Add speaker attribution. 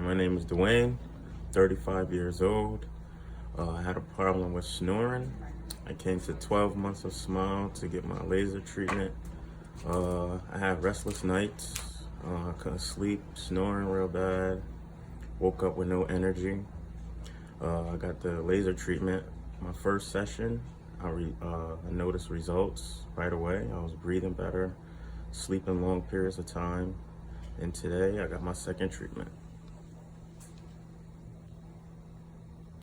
Speaker 1: my name is Duan, 35 years old. I had a problem with snoring. I came to 12 months of Smile to get my laser treatment. I had restless nights. I couldn't sleep, snoring real bad. Woke up with no energy. I got the laser treatment. My first session, I noticed results right away. I was breathing better, sleeping long periods of time. And today I got my second treatment.